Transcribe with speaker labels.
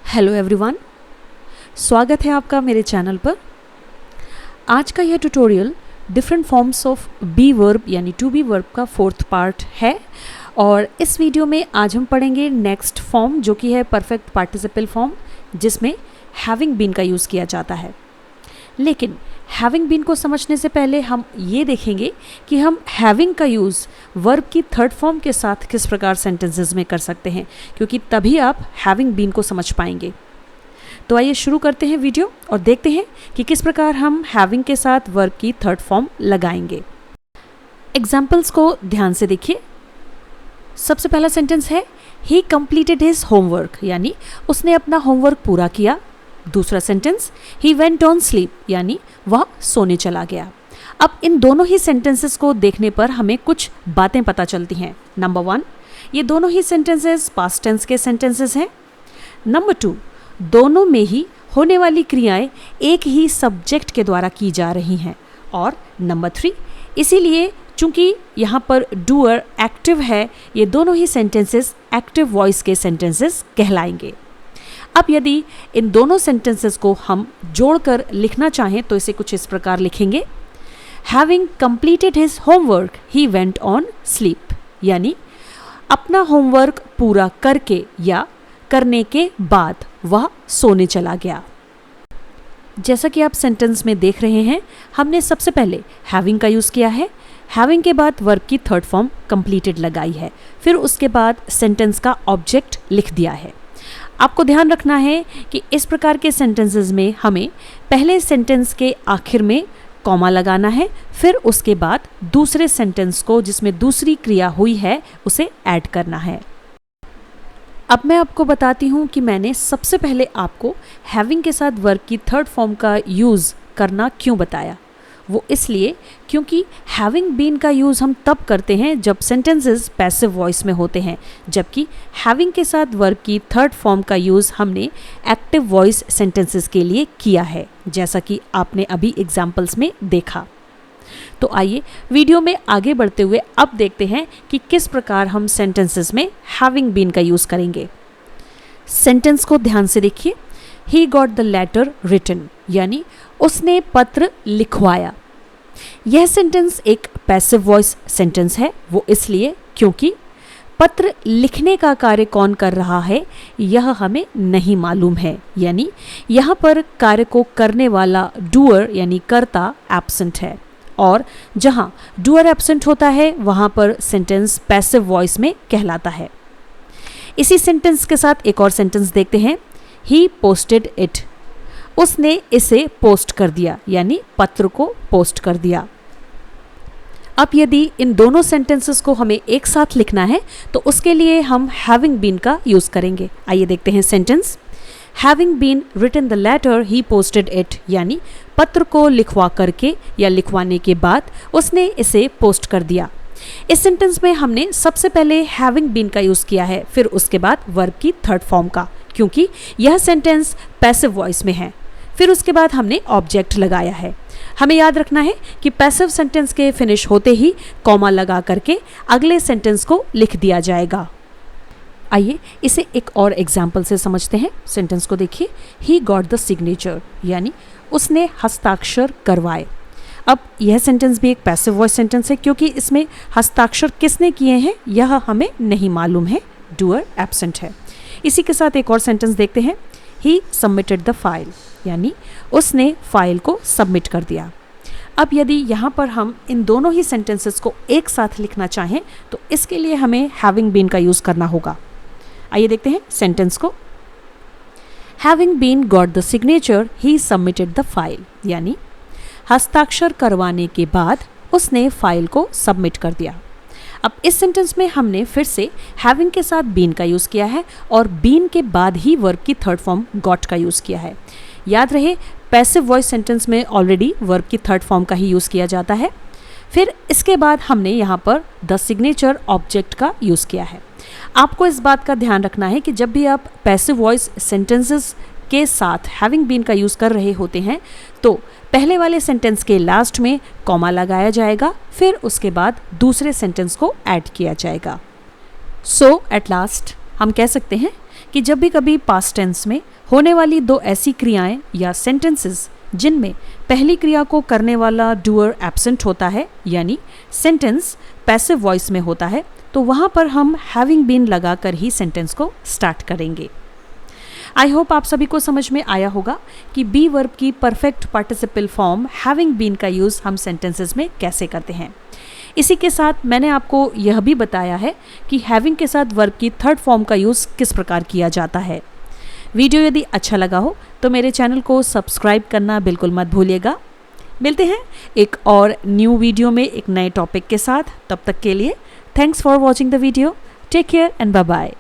Speaker 1: Hello everyone, स्वागत है आपका मेरे चैनल पर। आज का यह tutorial different forms of be verb यानी टू बी वर्ब का फोर्थ पार्ट है और इस वीडियो में आज हम पढ़ेंगे नेक्स्ट फॉर्म जो कि है परफेक्ट पार्टिसिपल फॉर्म, जिसमें हैविंग बीन का यूज़ किया जाता है। लेकिन हैविंग बीन को समझने से पहले हम ये देखेंगे कि हम हैविंग का यूज़ वर्ब की थर्ड फॉर्म के साथ किस प्रकार सेंटेंसेस में कर सकते हैं, क्योंकि तभी आप हैविंग बीन को समझ पाएंगे। तो आइए शुरू करते हैं वीडियो और देखते हैं कि किस प्रकार हम हैविंग के साथ वर्ब की थर्ड फॉर्म लगाएंगे। एग्जाम्पल्स को ध्यान से देखिए। सबसे पहला सेंटेंस है ही कंप्लीटेड हिज होमवर्क, यानी उसने अपना होमवर्क पूरा किया। दूसरा sentence he went on sleep, यानी वह सोने चला गया। अब इन दोनों ही सेंटेंसेस को देखने पर हमें कुछ बातें पता चलती हैं। नंबर 1, ये दोनों ही सेंटेंसेस पास्ट टेंस के सेंटेंसेस हैं। नंबर 2, दोनों में ही होने वाली क्रियाएं एक ही सब्जेक्ट के द्वारा की जा रही हैं। और नंबर 3, इसीलिए चूंकि यहाँ पर डूअर एक्टिव है, ये दोनों ही सेंटेंसेस एक्टिव वॉइस के सेंटेंसेस कहलाएंगे। अब यदि इन दोनों सेंटेंसेस को हम जोड़कर लिखना चाहें तो इसे कुछ इस प्रकार लिखेंगे। Having completed his homework he went on sleep, यानी अपना होमवर्क पूरा करके या करने के बाद वह सोने चला गया। जैसा कि आप सेंटेंस में देख रहे हैं, हमने सबसे पहले हैविंग का यूज़ किया है। हैविंग के बाद वर्ब की थर्ड फॉर्म कंप्लीटेड लगाई है, फिर उसके बाद सेंटेंस का ऑब्जेक्ट लिख दिया है। आपको ध्यान रखना है कि इस प्रकार के सेंटेंसेस में हमें पहले सेंटेंस के आखिर में कॉमा लगाना है, फिर उसके बाद दूसरे सेंटेंस को जिसमें दूसरी क्रिया हुई है उसे ऐड करना है। अब मैं आपको बताती हूँ कि मैंने सबसे पहले आपको हैविंग के साथ वर्ब की थर्ड फॉर्म का यूज़ करना क्यों बताया। वो इसलिए क्योंकि हैविंग बीन का यूज़ हम तब करते हैं जब सेंटेंसेस पैसिव वॉइस में होते हैं, जबकि हैविंग के साथ वर्ब की थर्ड फॉर्म का यूज़ हमने एक्टिव वॉइस सेंटेंसेस के लिए किया है, जैसा कि आपने अभी एग्जाम्पल्स में देखा। तो आइए वीडियो में आगे बढ़ते हुए अब देखते हैं कि किस प्रकार हम सेंटेंसेस में हैविंग बीन का यूज़ करेंगे। सेंटेंस को ध्यान से देखिए। He got the letter written, यानी उसने पत्र लिखवाया। यह सेंटेंस एक पैसिव वॉइस सेंटेंस है। वो इसलिए क्योंकि पत्र लिखने का कार्य कौन कर रहा है यह हमें नहीं मालूम है, यानी यहाँ पर कार्य को करने वाला डूअर यानी कर्ता एब्सेंट है, और जहाँ डूअर एब्सेंट होता है वहाँ पर सेंटेंस पैसिव वॉइस में कहलाता है। इसी सेंटेंस के साथ एक और सेंटेंस देखते हैं। ही पोस्टेड इट, उसने इसे पोस्ट कर दिया, यानी पत्र को पोस्ट कर दिया। अब यदि इन दोनों सेंटेंसेस को हमें एक साथ लिखना है तो उसके लिए हम हैविंग बीन का यूज़ करेंगे। आइए देखते हैं sentence. Having been written the letter he posted it, यानी पत्र को लिखवा करके या लिखवाने के बाद उसने इसे पोस्ट कर दिया। इस सेंटेंस में हमने सबसे पहले हैविंग बीन का यूज़ किया है, फिर उसके बाद वर्ब की थर्ड फॉर्म का, क्योंकि यह सेंटेंस पैसिव वॉइस में है। फिर उसके बाद हमने ऑब्जेक्ट लगाया है। हमें याद रखना है कि पैसिव सेंटेंस के फिनिश होते ही कॉमा लगा करके अगले सेंटेंस को लिख दिया जाएगा। आइए इसे एक और एग्जाम्पल से समझते हैं। सेंटेंस को देखिए। ही गॉट द सिग्नेचर, यानी उसने हस्ताक्षर करवाए। अब यह सेंटेंस भी एक पैसिव वॉइस सेंटेंस है, क्योंकि इसमें हस्ताक्षर किसने किए हैं यह हमें नहीं मालूम है, डूअर एब्सेंट है। इसी के साथ एक और सेंटेंस देखते हैं। ही सबमिटेड द फाइल, यानी उसने फाइल को सबमिट कर दिया। अब यदि यहाँ पर हम इन दोनों ही सेंटेंसेस को एक साथ लिखना चाहें तो इसके लिए हमें हैविंग बीन का यूज़ करना होगा। आइए देखते हैं सेंटेंस को। Having been got the signature he submitted the file, यानी हस्ताक्षर करवाने के बाद उसने फाइल को सबमिट कर दिया। अब इस सेंटेंस में हमने फिर से हैविंग के साथ बीन का यूज़ किया है और बीन के बाद ही वर्ब की थर्ड फॉर्म गॉट का यूज़ किया है। याद रहे, पैसिव वॉइस सेंटेंस में ऑलरेडी वर्ब की थर्ड फॉर्म का ही यूज़ किया जाता है। फिर इसके बाद हमने यहाँ पर द सिग्नेचर ऑब्जेक्ट का यूज़ किया है। आपको इस बात का ध्यान रखना है कि जब भी आप पैसिव वॉइस सेंटेंसेस के साथ हैविंग बीन का यूज़ कर रहे होते हैं तो पहले वाले सेंटेंस के लास्ट में कॉमा लगाया जाएगा, फिर उसके बाद दूसरे सेंटेंस को ऐड किया जाएगा। सो एट लास्ट हम कह सकते हैं कि जब भी कभी पास्ट टेंस में होने वाली दो ऐसी क्रियाएं या सेंटेंसेस जिनमें पहली क्रिया को करने वाला डूअर एब्सेंट होता है यानी सेंटेंस पैसिव वॉइस में होता है, तो वहाँ पर हम हैविंग बीन लगाकर ही सेंटेंस को स्टार्ट करेंगे। आई होप आप सभी को समझ में आया होगा कि बी वर्ब की perfect participle form having been का यूज़ हम सेंटेंसेस में कैसे करते हैं। इसी के साथ मैंने आपको यह भी बताया है कि हैविंग के साथ वर्ब की थर्ड फॉर्म का यूज़ किस प्रकार किया जाता है। वीडियो यदि अच्छा लगा हो तो मेरे चैनल को सब्सक्राइब करना बिल्कुल मत भूलिएगा। मिलते हैं एक और न्यू वीडियो में एक नए टॉपिक के साथ। तब तक के लिए thanks for watching the video. Take care and bye bye.